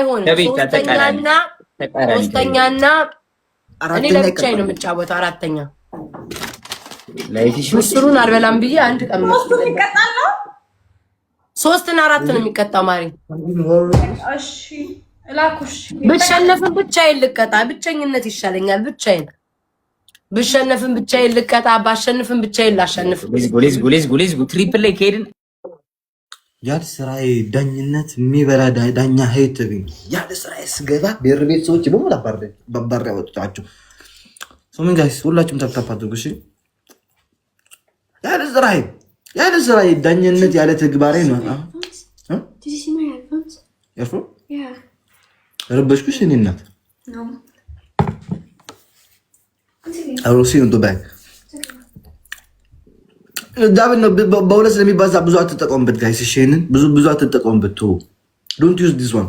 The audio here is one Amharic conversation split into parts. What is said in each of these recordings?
አይሆንም። ሶስተኛና እኔ ለብቻዬ ነው የምጫወተው። አራተኛ ምስሩን አልበላም ብዬ አንድ ቀን ይቀጣል ነው 3 እና 4 ነው የሚቀጣው። ማሪ እሺ እላኩሽ። ብሸነፍም ብቻዬን ልቀጣ። ብቸኝነት ይሻለኛል። ብሸነፍም ብቻዬን ልቀጣ፣ ባሸንፍም ብቻዬን ላሸንፍ። ጎሌዝ ትሪፕል ላይ ከሄድን ያለ ስራዬ ዳኝነት የሚበላ ዳኛ ሄት ተገኝ። ያለ ስራዬ ስገባ ብሔር ቤት ሰዎች በሙሉ ባባር ያወጣቸው ሶምን ጋይስ ሁላችሁም ታፕታፕ አድርጉ እሺ። ያለ ስራዬ ዳኝነት ያለ ተግባሬ ነው። ረበሽኩሽ እኔ እናት አሮሲ ነው ዱባይ ዳብን በሁለት ስለሚባዛ ብዙ አትጠቀሙበት ጋይስ። እሺ ይሄንን ብዙ አትጠቀሙበት። ዶንት ዩዝ ዲስ ዋን።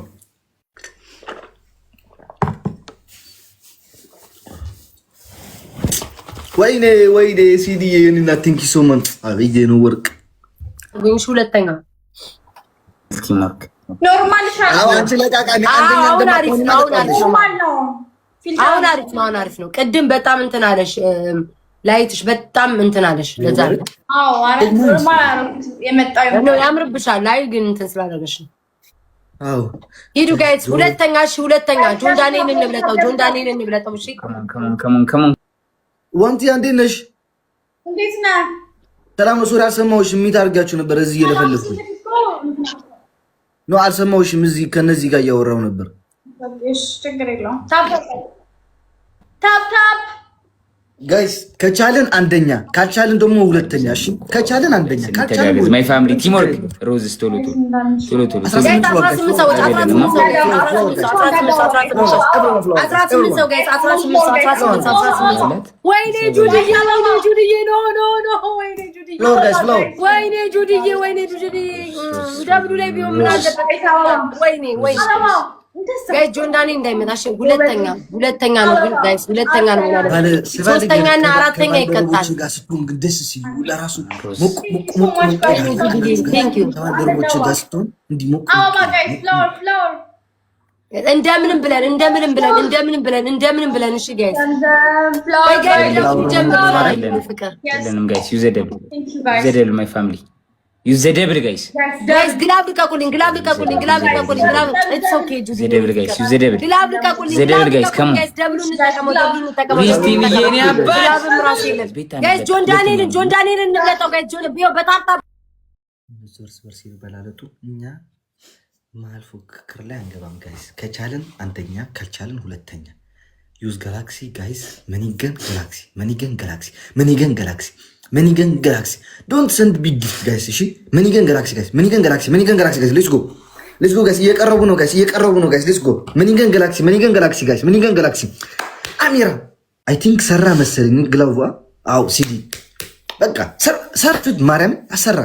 ወይኔ ሲዲ የኔና ቲንክ ሶ ማች አብዬ ነው ወርቅ ወይስ ሁለተኛ ስኪማርክ ኖርማል ሻል አንቺ ለቃቃሚ አንደኛ አሪፍ ነው። ቅድም በጣም እንትን አለሽ ላይትሽ በጣም እንትን አለሽ። ለዛ ኖርማል የመጣው ያምርብሻል። ላይ ግን እንትን ስላደረገሽ ነው። ሂዱ ጋይስ። ሁለተኛ ጆን ዳንኤልን እንብለጠው። እሺ ከሞን ዋንቲ እንዴት ነሽ? እንዴት ነህ? ሰላም ነው። ሶሪ አልሰማሁሽም። የሚት አድርጋችሁ ነበር እዚህ እየለፈለኩ ነው። አልሰማሁሽም። እዚህ ከነዚህ ጋር እያወራሁ ነበር። እሺ ችግር የለውም። ታፕ ጋይስ ከቻልን አንደኛ ካልቻልን ደግሞ ሁለተኛ። እሺ ከቻልን አንደኛ ካልቻልን ማይ ፋሚሊ ቲም ወርክ ሮዝ ቶሎ 18 ወይኔ ጁዲዬ ደብሉ ላይ ቢሆን ምን አለበት? ወይኔ ጋይስ ጆን ዳንኤል እንዳይመታሽ። ሁለተኛ ነው ግን ጋይስ፣ ሁለተኛ ነው ማለት ሶስተኛ እና አራተኛ ይቀጣል። እንደምንም ብለን እሺ ጋይስ ዩዘደብል ማይ ፋሚሊ ዩዘደብል ጋይስ ግላብ ልቀቁልኝ። ኢትስ ኦኬ ዩዘደብል ጋይስ ግላብ ልቀቁልኝ ጋይስ ከም ደብሉን እንጠቀመው ሪስቲ ሚየኔ አባ ጋይስ ጆን ዳንኤልን እንብለጠው ጋይስ ጆን ቢዮ በጣጣ በርስ ይበላለጡ። እኛ መሀል ፉክክር ላይ አንገባም ጋይስ። ከቻልን አንደኛ ካልቻልን ሁለተኛ። ዩዝ ጋላክሲ ጋይስ መኒገን ጋላክሲ ዶንት ሰንድ ቢግ ጊፍት ጋይስ። እሺ መኒገን ጋላክሲ ጋይስ ሌትስ ጎ ጋይስ። እየቀረቡ ነው ጋይስ ሌትስ ጎ መኒገን ጋላክሲ አሚራ አይ ቲንክ ሰራ መሰለኝ ግላቭ። አው ሲዲ በቃ ሰርፍድ ማርያም አሰራ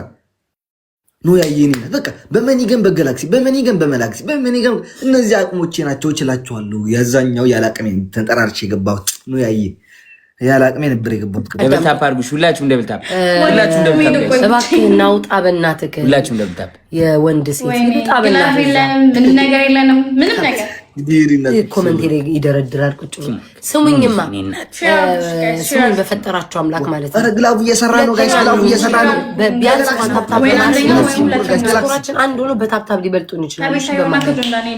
ነው ያየኔ በቃ በመኒገን በመላክሲ እነዚህ አቅሞቼ ናቸው። እችላቸዋለሁ። ያዛኛው ያላቅሜን ተንጠራርቼ የገባሁት ነው ያላቅሜ ነበር የገባሁት። ደብል ታፕ አድርጉሽ ሁላችሁም ደብል ታፕ እባክህ እናውጣ በእናትህ ሁላችሁም ደብል ታፕ የወንድ ሴት ውጣ በእናትህ። ምንም ነገር የለንም ምንም ነገር ኮመንት ላይ ይደረድራል ቁጭ ብሎ። ስሙኝማ ስሙኝ በፈጠራችሁ አምላክ ማለት ነው። ግላቡ እየሰራ ነው ጋይስ ቢያንስ ታፕታፕ አንድ ሆኖ በታፕታፕ ሊበልጡን ይችላል።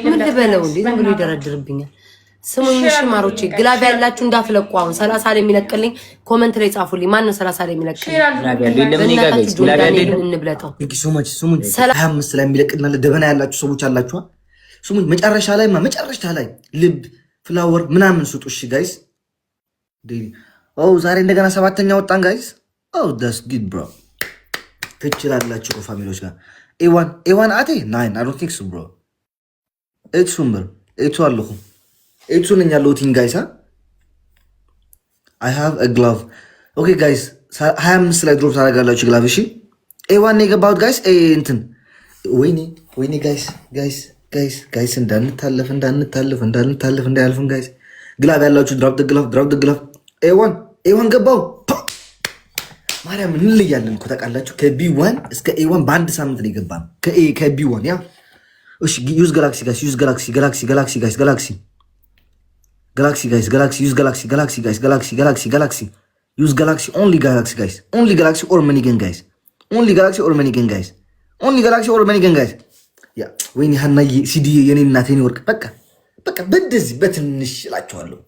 ምን ልበለው እንዴ ዝም ብሎ ይደረድርብኛል። ስሙኝ እሺ ማሮቼ፣ ግላብ ያላችሁ እንዳትለቁ። አሁን 30 ላይ የሚለቅልኝ ኮመንት ላይ ጻፉልኝ። ማን ነው 30 ላይ የሚለቅልኝ? እንብለጠው። ስሙኝ 25 ላይ የሚለቅልናል። ደበና ያላችሁ ሰዎች አላችሁ። ስሙኝ መጨረሻ ላይ ልብ ፍላወር ምናምን ስጡ። እሺ ጋይስ ዛሬ እንደገና 7ኛ ወጣን ጋይስ። ዳስ ጉድ ብሮ። ትችላላችሁ ከፋሚሊዎች ጋር ኤዋን አቴ ናይን አይ ዶንት ቲንክ ሶ ብሮ ኤቱ አለሁ ኤቱ ነኝ ያለሁትኝ ጋይስ። አይ ሃቭ አ ግላቭ ኦኬ ጋይስ 25 ላይ ድሮፕ ታደርጋላችሁ ግላቭ። እሺ ኤዋን የገባሁት ጋይስ እንትን ወይኔ ጋይስ እንዳንታለፍ እንዳያልፍን ጋይስ። ግላቭ ያላችሁ ድራፕ ግላቭ ኤዋን ገባው። ማርያም እንለያለን እኮ ታውቃላችሁ። ከቢ1 እስከ ኤ1 በአንድ ሳምንት ነው የገባነው። ከቢ1 ያ እሺ ዩዝ ጋላክሲ ጋይስ ዩዝ ጋላክሲ ጋይስ ጋላክሲ ዩዝ ጋላክሲ ጋይስ ዩዝ ጋላክሲ ኦንሊ ጋላክሲ ጋይስ ኦንሊ ጋላክሲ ኦር መኒገን ጋይስ ኦንሊ ጋላክሲ ኦር መኒገን ጋይስ ኦንሊ ጋላክሲ ኦር መኒገን ጋይስ ያ ወይኔ ሀናዬ ሲዲ የኔ እናቴ ነው ወርቅ በቃ በደዚህ በትንሽ እላችኋለሁ።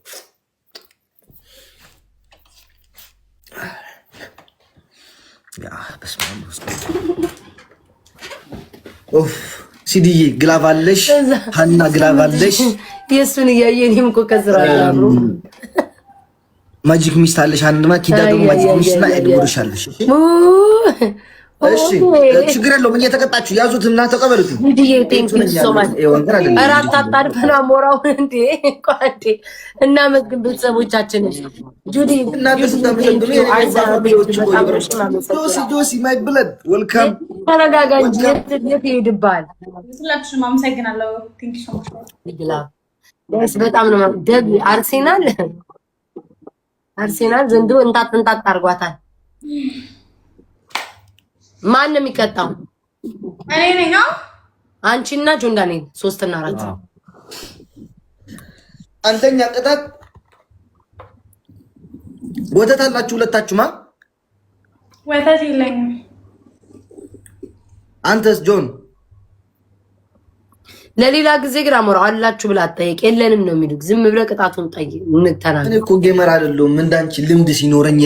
ያ በስማም ኦፍ ሲዲዬ ግላቭ አለሽ ሀና ግላቭ አለሽ። የሱን እያየንም እኮ ከስራ ያሉ ማጂክ ሚስት አለሽ አንድማ ኪዳዶ ማጂክ ሚስትና ኤድቦርሽ አለሽ። እሺ ችግር የለውም እየተቀጣችሁ ያዙትና ተቀበሉት። ዲዲ ቴንክ ዩ ሶ ማች አራት አጣድፈና ሞራው እንዴ ቋንዴ እና መግብ ቤተሰቦቻችን ጁዲ እና ተስተምሩ ዶሲ ማይ ብለድ ዌልካም ተረጋጋኝ። የት ይሄድባል? ሁላችሁም አመሰግናለሁ። ቴንክ ዩ ሶ ማች ደስ በጣም ነው ደግ አርሴናል ዘንድሮ እንጣጥ አድርጓታል። ማን ነው የሚቀጣው? እኔ ነኝ። አንቺና ጆን ዳንኤል 3 እና 4 አንተኛ ቅጣት ወተት አላችሁ ሁለታችሁማ? ወተት የለኝም። አንተስ ጆን? ለሌላ ጊዜ ግን አሞራው አላችሁ ብላ አትጠይቅ። የለንም ነው የሚሉት። ዝም ብለህ ቅጣቱን ጠይቅ። እንተናል። እኔ እኮ ጌመር አይደለሁም እንዳንቺ ልምድ ሲኖረኝ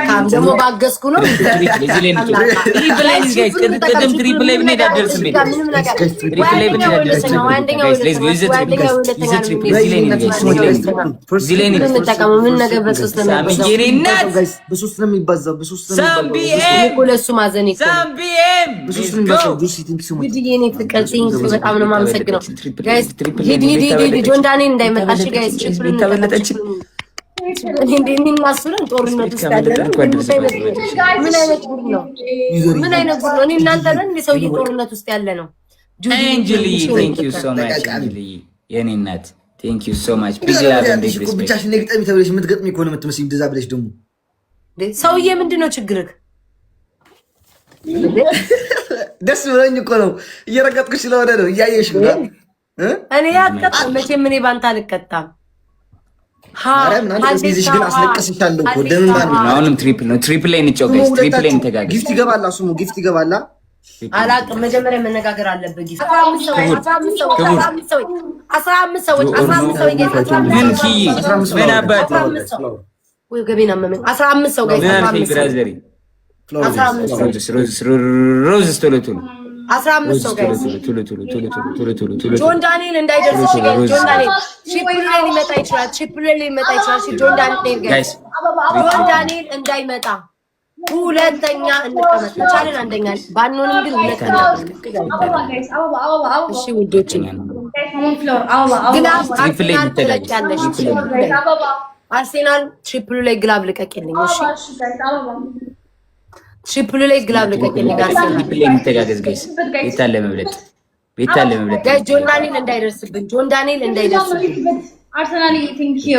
ካም ደግሞ ባገዝኩ ነው። አመሰግነው ጋይስ። ሂድ ጆን ዳንኤል እንዳይመጣሽ ጋይስ። ጦርነት ውስጥ ያለ ምን አይነት ጉድ ነው? እኔ እናንተ ነን እንደ ሰውዬ ጦርነት ውስጥ ያለ ነው። አንጀሊ ቴንክ ዩ ሶ ማች አንጀሊ የኔ እናት ቴንክ ዩ ሶ ማች ቢግ ላቭ ኤንድ ቢግ ሪስፔክት። ብቻሽን ነግጠሚ ተብለሽ የምትገጥሚ እኮ ነው የምትመስይው። እንደዛ ብለሽ ደግሞ ሰውዬ ምንድን ነው ችግርህ? ደስ ብሎኝ እኮ ነው እየረገጥኩሽ ስለሆነ ነው። እያየሽ ነው። እኔ አትቀጣም መቼም እኔ ባንተ አልቀጣም። ጊዜሽ ግን አስለቅስሻለሁ እኮ ደምን ማለት ነው። አሁንም ትሪፕል ነው። ትሪፕል ላይ እንጫወት ጋይስ። ትሪፕል ላይ እንተጋገዝ። ጊፍት ይገባላ ስሙ ጊፍት ይገባላ። አላቅም መጀመሪያ መነጋገር አለበት። ጊፍት 15 ሰዎች ምን ኪ ምን አባት ወይ ገቤና መመን 15 ሰው ጋይስ 15 ብራዘሪ ሮዝ ቶሎ 15 ሰው ጋይስ ጆን ዳንኤል እንዳይደርስ ጆን ዳንኤል ትሪፕል ላይ ሊመጣ ይችላል። ጆን ዳንኤል እንዳይመጣ ሁለተኛ እንቀመጥ ቻለን። አንደኛ ባንሆንም ግን ሁለተኛ እሺ ውዶች ግን አርሴናል ትሪፕል ላይ ግላብ ልቀቅልኝ። እሺ ትሪፕል ላይ ግላብ ልቀቅልኝ። አርሴናል ትሪፕል ላይ እንተጋገዝ ጋይስ። ቤታለ መብለጥ ጋይስ። ጆን ዳንኤል እንዳይደርስብን አርሰናል ቴንክ ዩ